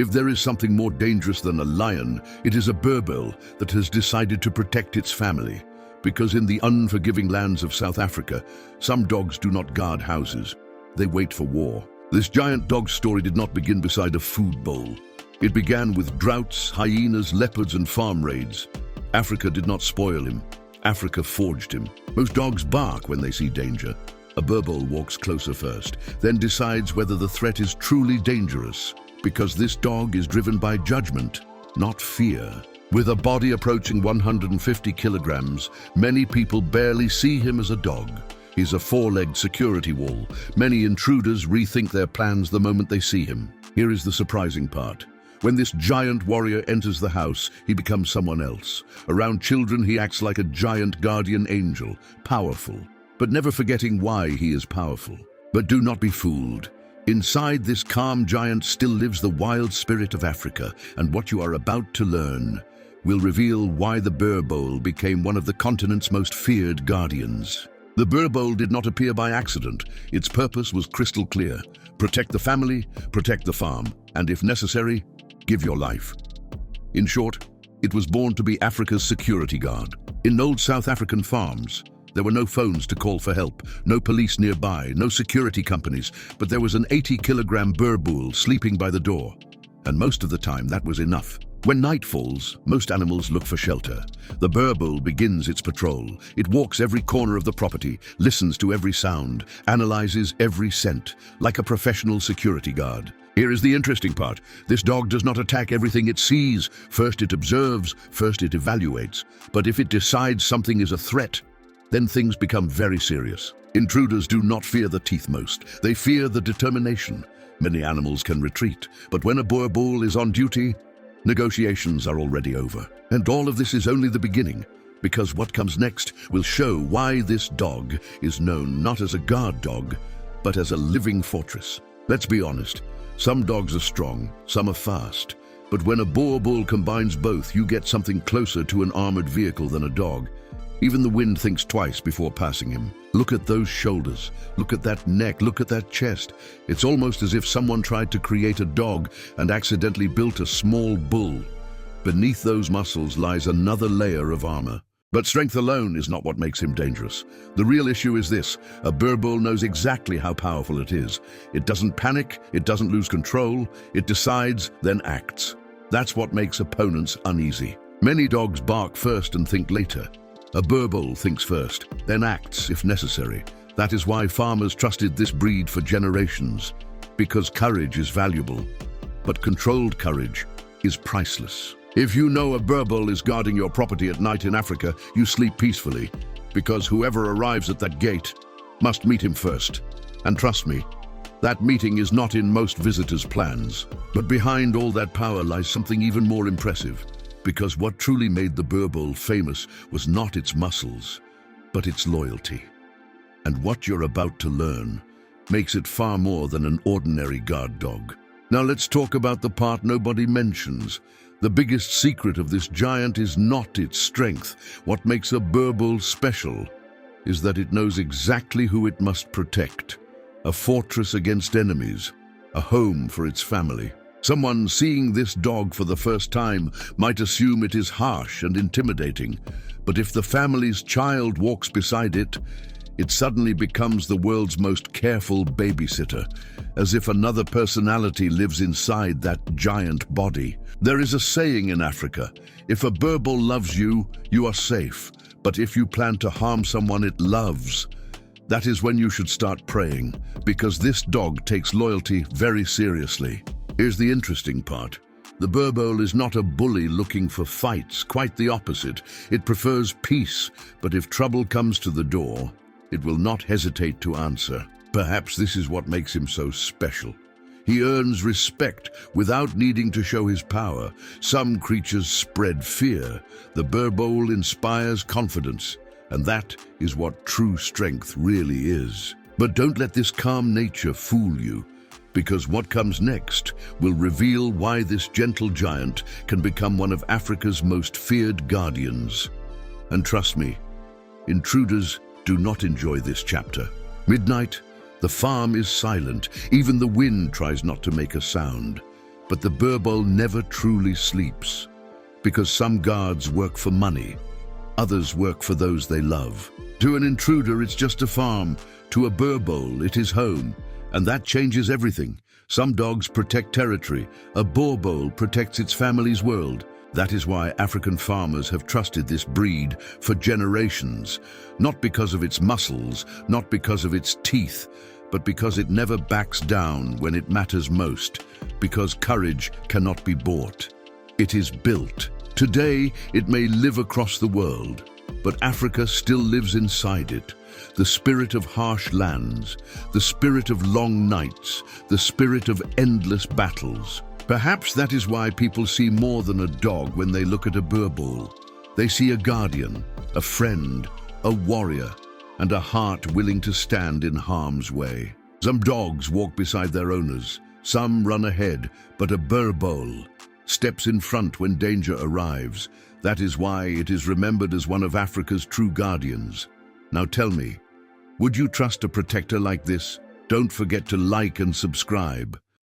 If there is something more dangerous than a lion, it is a Boerboel that has decided to protect its family. Because in the unforgiving lands of South Africa, some dogs do not guard houses. They wait for war. This giant dog's story did not begin beside a food bowl. It began with droughts, hyenas, leopards, and farm raids. Africa did not spoil him. Africa forged him. Most dogs bark when they see danger. A Boerboel walks closer first, then decides whether the threat is truly dangerous. Because this dog is driven by judgment, not fear. With a body approaching 150 kilograms, many people barely see him as a dog. He's a four-legged security wall. Many intruders rethink their plans the moment they see him. Here is the surprising part. When this giant warrior enters the house, he becomes someone else. Around children, he acts like a giant guardian angel, powerful, but never forgetting why he is powerful. But do not be fooled. Inside this calm giant still lives the wild spirit of Africa, and what you are about to learn will reveal why the Boerboel became one of the continent's most feared guardians. The Boerboel did not appear by accident. Its purpose was crystal clear. Protect the family, protect the farm, and if necessary, give your life. In short, it was born to be Africa's security guard. In old South African farms, there were no phones to call for help, no police nearby, no security companies, but there was an 80-kilogram Boerboel sleeping by the door. And most of the time, that was enough. When night falls, most animals look for shelter. The Boerboel begins its patrol. It walks every corner of the property, listens to every sound, analyzes every scent, like a professional security guard. Here is the interesting part. This dog does not attack everything it sees. First it observes, first it evaluates. But if it decides something is a threat, then things become very serious. Intruders do not fear the teeth most. They fear the determination. Many animals can retreat, but when a Boerboel is on duty, negotiations are already over. And all of this is only the beginning, because what comes next will show why this dog is known not as a guard dog, but as a living fortress. Let's be honest, some dogs are strong, some are fast. But when a Boerboel combines both, you get something closer to an armored vehicle than a dog. Even the wind thinks twice before passing him. Look at those shoulders, look at that neck, look at that chest. It's almost as if someone tried to create a dog and accidentally built a small bull. Beneath those muscles lies another layer of armor. But strength alone is not what makes him dangerous. The real issue is this: a Boerboel knows exactly how powerful it is. It doesn't panic, it doesn't lose control, it decides, then acts. That's what makes opponents uneasy. Many dogs bark first and think later. A Boerboel thinks first, then acts if necessary. That is why farmers trusted this breed for generations, because courage is valuable, but controlled courage is priceless. If you know a Boerboel is guarding your property at night in Africa, you sleep peacefully, because whoever arrives at that gate must meet him first. And trust me, that meeting is not in most visitors' plans. But behind all that power lies something even more impressive. Because what truly made the Boerboel famous was not its muscles, but its loyalty. And what you're about to learn makes it far more than an ordinary guard dog. Now let's talk about the part nobody mentions. The biggest secret of this giant is not its strength. What makes a Boerboel special is that it knows exactly who it must protect. A fortress against enemies, a home for its family. Someone seeing this dog for the first time might assume it is harsh and intimidating, but if the family's child walks beside it, it suddenly becomes the world's most careful babysitter, as if another personality lives inside that giant body. There is a saying in Africa: if a Boerboel loves you, you are safe, but if you plan to harm someone it loves, that is when you should start praying, because this dog takes loyalty very seriously. Here's the interesting part. The Boerboel is not a bully looking for fights, quite the opposite. It prefers peace, but if trouble comes to the door, it will not hesitate to answer. Perhaps this is what makes him so special. He earns respect without needing to show his power. Some creatures spread fear. The Boerboel inspires confidence, and that is what true strength really is. But don't let this calm nature fool you, because what comes next will reveal why this gentle giant can become one of Africa's most feared guardians. And trust me, intruders do not enjoy this chapter. Midnight, the farm is silent. Even the wind tries not to make a sound. But the Boerboel never truly sleeps, because some guards work for money, others work for those they love. To an intruder, it's just a farm. To a Boerboel, it is home. And that changes everything. Some dogs protect territory. A Boerboel protects its family's world. That is why African farmers have trusted this breed for generations. Not because of its muscles, not because of its teeth, but because it never backs down when it matters most. Because courage cannot be bought. It is built. Today, it may live across the world, but Africa still lives inside it. The spirit of harsh lands, the spirit of long nights, the spirit of endless battles. Perhaps that is why people see more than a dog when they look at a Boerboel. They see a guardian, a friend, a warrior, and a heart willing to stand in harm's way. Some dogs walk beside their owners, some run ahead, but a Boerboel steps in front when danger arrives. That is why it is remembered as one of Africa's true guardians. Now tell me, would you trust a protector like this? Don't forget to like and subscribe.